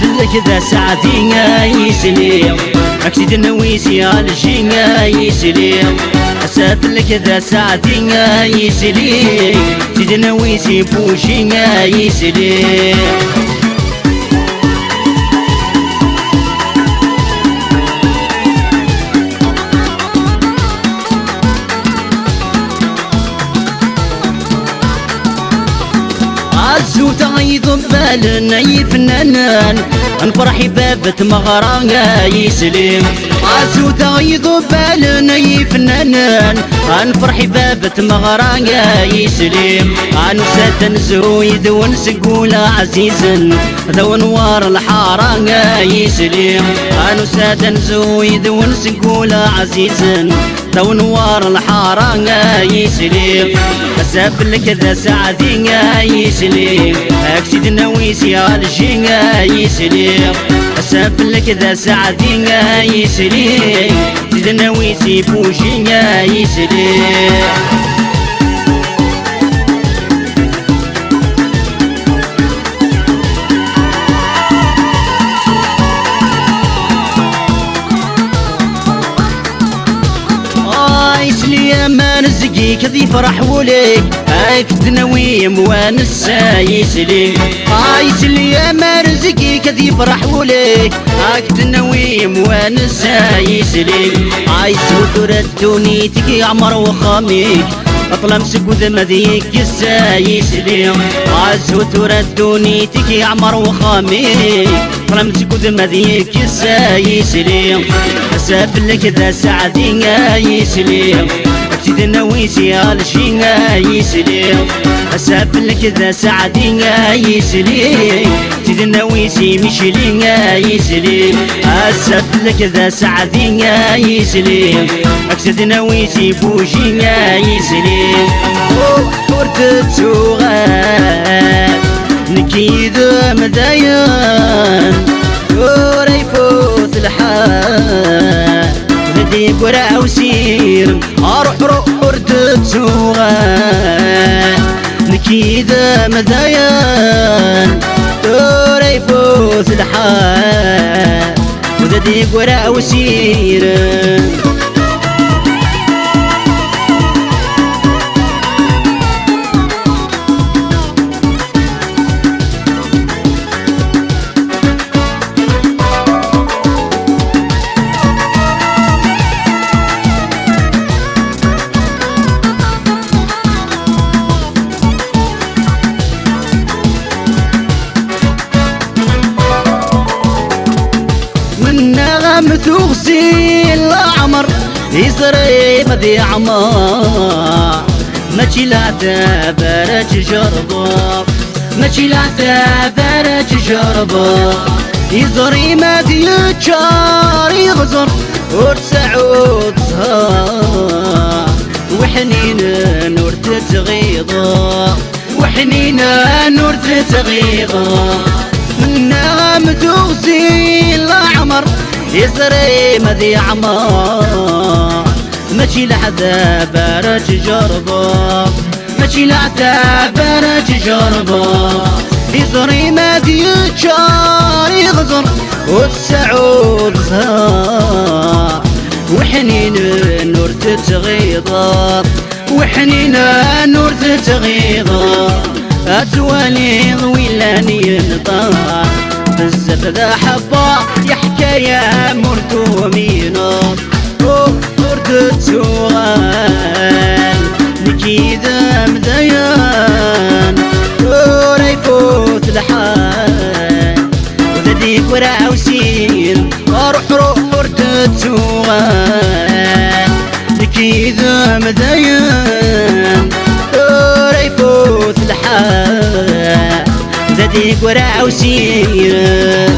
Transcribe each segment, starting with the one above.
أسافلك ذا سعدي يسلي أكسيد النويسي الجين يسلي أسافلك ذا سعدي يسلي سيد النويسي بوشين يسلي عزوتا يضبال يفنان نفرح بابة مغرا يسلم عزوتا يضبال يفنان نفرح بابة مغرا يسلم نسات نزويد ونسقول عزيزا ذو نوار الحارة يسلم نسات نزويد ونسقول عزيزا ذو نوار الحارة يسلم أسافلك ذا سعدي يسلم أكسيد النويسي الجين يسلم أسافلك ذا سعدي يسلم سيد النويسي بوشين يسلم ما نزقي كذي فرح وليك هاكد نوي موانس يسلي يسلي ما نزقي كذي فرح وليك هاكد نوي موانس يسلي سودر الدوني تكي عمر وخاميك اطلع مسك وذم ذيك يسلي سودر الدوني تكي عمر وخاميك اطلع مسك وذم ذيك يسلي أسافلك ذا سعدي يسلي أكسيد النويسي الجين يسلم أسافلك ذا سعدي يسلم أكسيد النويسي مشلين يسلم أسافلك ذا سعدي يسلم أكسيد النويسي بوشين يسلم ورد تسوغات نكيد مدايان وريفوت الحال نديك ورا وسير روح ورد تسوغان نكيد مدايان دوري يفوت الحال نديك ورا وسير تغسيل العمر يسري مذي عمار ماشي لا تبارك جربا ماشي لا تبارك جربا يزري مذي يتشار يغزر ورسعود زهار وحنين نور تتغيضا وحنين نور تتغيضا منها تغسيل العمر يسري مذي عمار ماشي لحدا بارج جربا ماشي لحدا بارج جربا يسري مذي يتشار يغزر والسعود زهار وحنين نور تتغيضا وحنين نور تتغيضا أتوالي ضويلاني نطار بزاف ذا حبا يحكى يا مرتومينا ورد تسوغان نكيد مديان ورا يفوت الحال وذديك ورا وسير روح ورد تسوغان نكيد مديان ورا يفوت الحال ذديك ورا وسير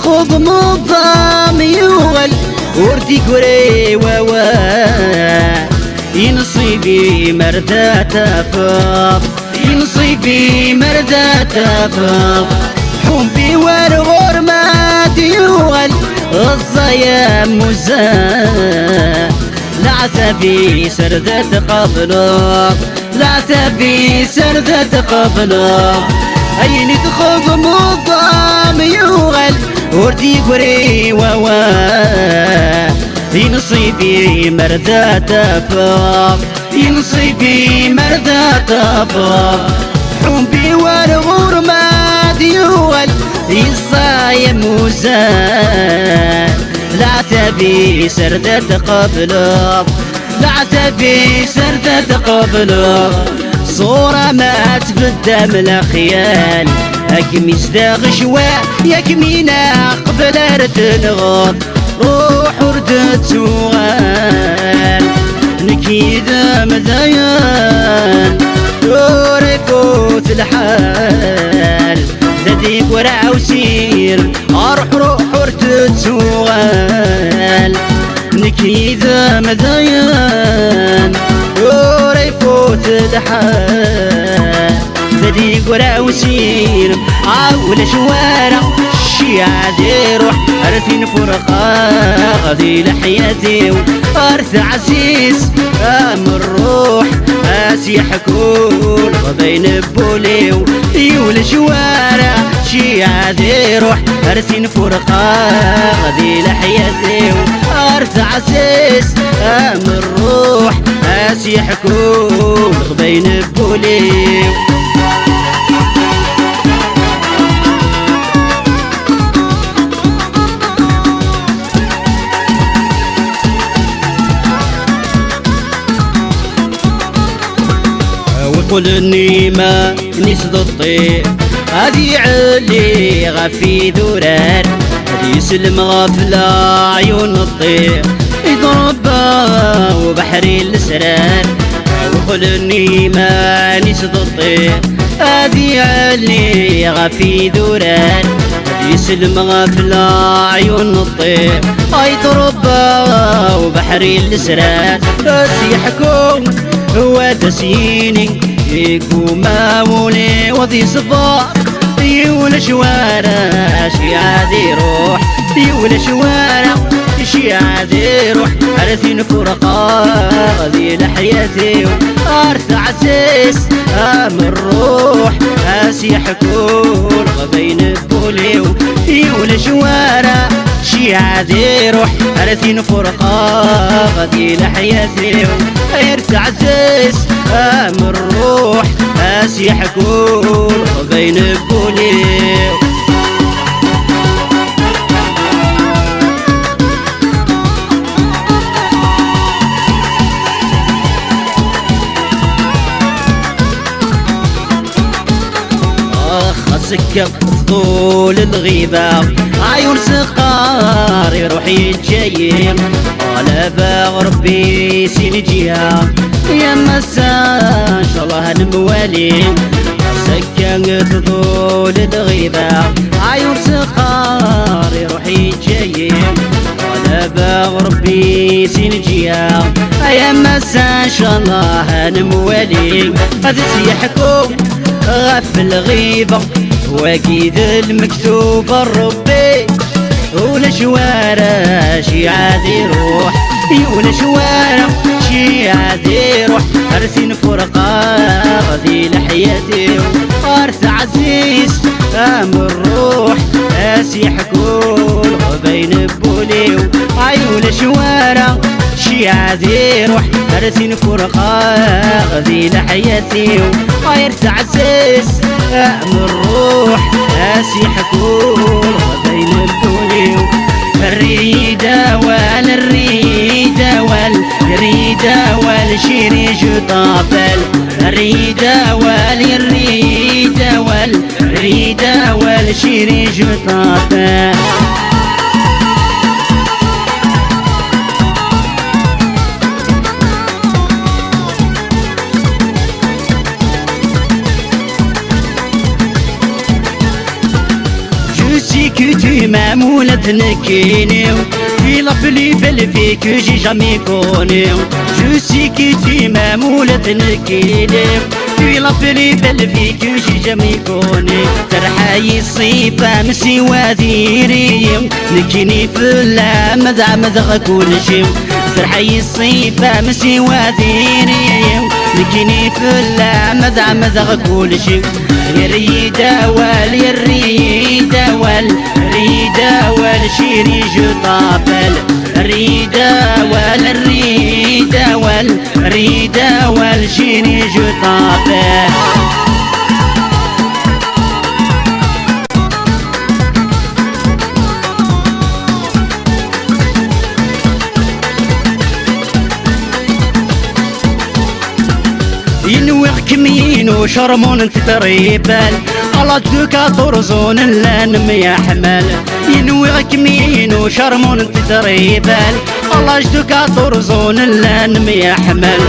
تخوض مضامي وردي قري ووا ينصيبي مردة تفاق ينصيبي مردة تفاق حبي والغور ما ديوال الصيام مزان لا تبي سردة قبلك لا تبي سردة قبلك أين تخض مضام يوغل وردي قري ووا ينصيبي مردة تفاق ينصيبي مردة تفاق حبي والغور ما ديوال الصايم وزان لا تبي سردة قبلك لا تبي سردة قبلك صورة ما تبدى من الخيال أكمي صداغ شواء يكمينا قبل ارتنغض روح وردت سوال نكيد مزيان دور يفوت الحال ديك ورع وسير روح وردت سوال نكيد مزيان دور يفوت الحال ديك ورع وسير عاول شوارع الشيعة دي روح أرثين فرقة غادي لحياتي وأرث عزيز أمر روح أسي حكون وبين بولي يول شوارع شيعة دي روح أرثين فرقة غادي لحياتي وأرث عزيز أمر روح أسي حكون وبين بولي وقل اني ما نسد الطير هذي علي غفي ذرار هذي يسلم غفلة عيون الطير يضرب وبحري الاسرار وقل اني ما نسد الطير هذي علي غفي ذرار هذي يسلم غفلة عيون الطير يضرب وبحري الاسرار بس يحكم هو تسيني يكو ماولي وضي صفار يول شوارع شي عادي روح يول شوارع شي عادي روح عرفين فرقا غادي لحياتي أرث عسيس أمر روح أسي حكون غبين بولي يول شوارع شي عادي روح عرفين فرقا غادي لحياتي أرث عسيس أمر روح أسي حكون غبين بولي سكر طول الغيبة عيون سقار يروح يتجيم على باغ ربي سينجيها يا مسا ان شاء الله نموالي سكر طول الغيبة عيون سقار يروح يتجيم على باغ ربي سينجيها يا مسا ان شاء الله نموالي هذا سيحكم غف الغيبة واكيد المكتوب الربي ولا شوارع شي عادي روح ولا شوارع شي عادي روح أرثين فرقة غادي لحياتي أرث عزيز أمر روح أسي حكون وبين بولي ولا شوارع شي عادي روح أرثين فرقة غادي لحياتي وأرث عزيز أمر روح أسي حكون وبين الدولي الريدة والريدة والريدة والشريج طابل الريدة والريدة والريدة والشريج طابل كتي معمولة تنكيني في il a fallu belle fille que j'ai jamais connue. Je sais que tu m'aimes ou la تنكيلي. Il a fallu belle fille que j'ai jamais connue. ترحاي الصيفة مسي وذيري نكيني في اللام مذغ كل شي. ترحاي الصيفة مسي وذيري نكيني في اللام مذغ كل شي. يريدا وال يريدا وال ريدا والشيري جطابل ريدا والريدا والريدا والشيري جطابل. ينوغ كمين وشرمون انت تريبال على دوكا طرزون اللانم يا حمال. ينوغ كمين وشرمون انت تريبال على دوكا طرزون اللانم يا حمال.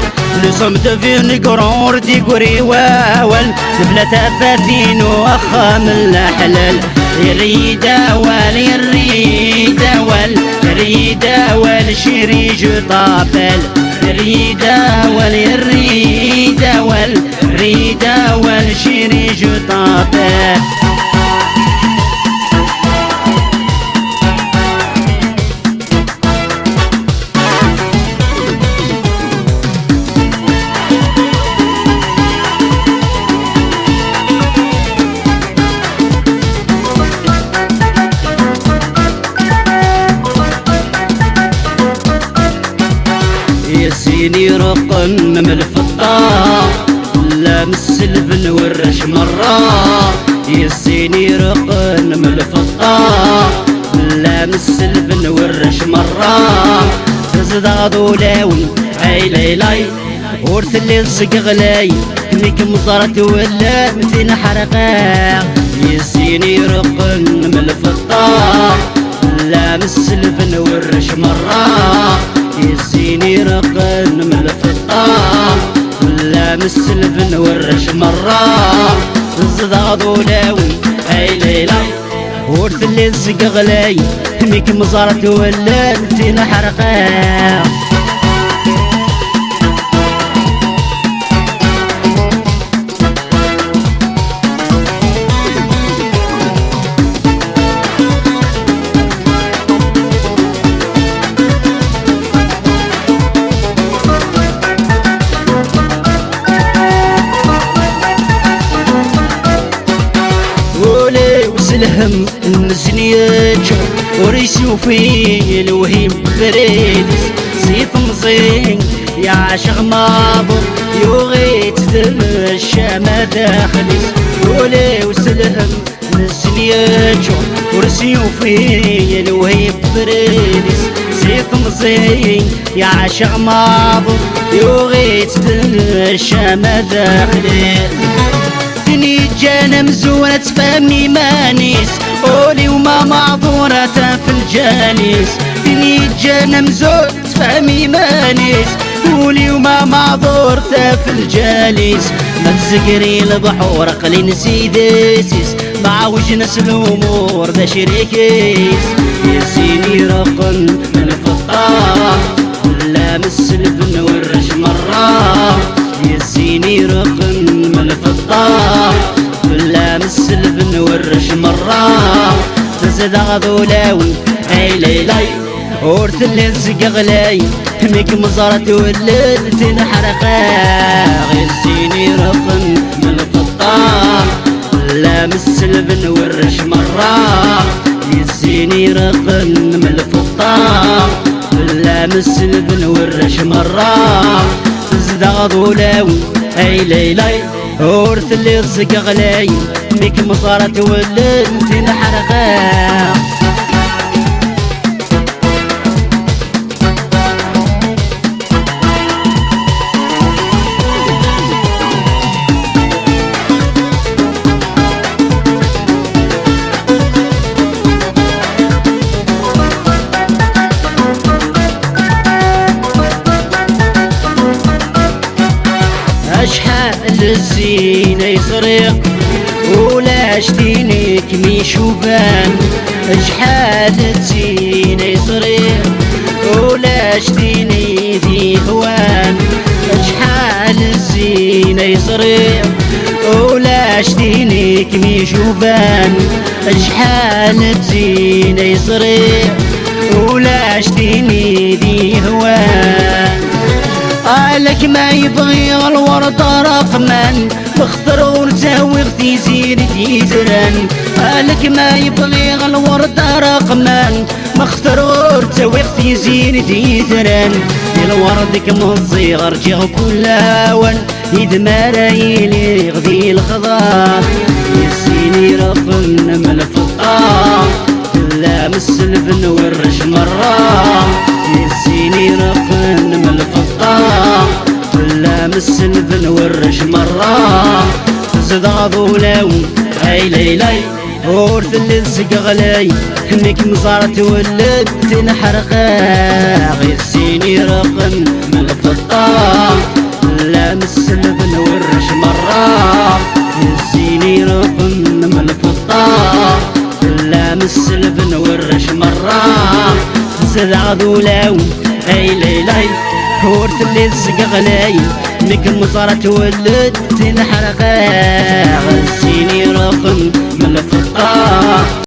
Nous sommes devenus grands ردي قري واول بلا تفاثين واخا من الحلال. يريدا وال يريدا وال يريدا والشيري جطابل ريدا والريدا والريدا والشيري جطابل. يسيني رقم من الفطار لامس البن ورش مرة. يسيني رقم من الفطار لامس البن ورش مرة. تزدادو لاوي اي ليلاي ورث اللي صقغلاي كنيك مصارت ولا مثل حرقا. يسيني رقم من الفطار لامس البن ورش مرة. يسيني رقن من الفطار لامس البن ورش مرة. زدادو لاوي اي ليلى ورث اللي صقغلاي كنيك مزارت ولا مثل حرقا. الهم النسنيات وريسو في الوهيم فريدس سيف مزين يا عاشق مابو يوغيت دم الشام داخلس. ولي وسلهم النسنيات وريسو في الوهيم فريدس سيف مزين يا عاشق مابو يوغيت دم الشام داخلس. دني جانا مزورة تفهمني مانيس قولي وما معذورة في الجالس. دني جانا مزورة تفهمي مانيس قولي وما معذورة في الجالس. ما تزقري البحور قلي نسيديسيس مع وجنس الامور ذا شريكيس. يسيني رقم من الفطار لامس البن ورش مرة. يسيني رقم من الفطار لامس البن ورش مرة. تزدغ لاوي اي ليلاي ورث اللي صقغلاي ميك مزارت والليل تنحرقا. يسيني رقم من الفطار لامس البن ورش مرة. يسيني رقم من الفطار لامس البن ورش مرة. تزدغ لاوي اي ليلاي ورث اللي صقغلاي ميك مصارت والليل تنحرقا. شحال الزينة يسرق ولا شتينك مي شوفان. شحال الزينة يسرق شتيني ذي هوان شحال الزينة يصريح ولا شتيني كمي شوفان شحال الزينة يصريح ولا شتيني ذي هوان لك ما يبغي الورد رقمان مختار ورزاوي اختي زينتي زران لك ما يبغي الورد رقمان مختار ورزاوي اختي زينتي زران الورد كم الصغر جيغ كل هوان يدمر يلي غذي الخضار يسيني رقم من الفطار لا مسلف نورش مرة يسيني رقم من الفطار لا مسلف نورش مرة زداد ولاو هاي ليلي ورث اللي نسق غلاي هنيك مصار تولد تنحرقا يسيني رقم من الفطار لا مسلف نورش مرة يسيني رقم من الفطار لا مسلف نورش مرة زداد ولاو هاي ليلي ورث اللي نسق غلاي هنيك مصار تولد تنحرقا يسيني رقم من الفطار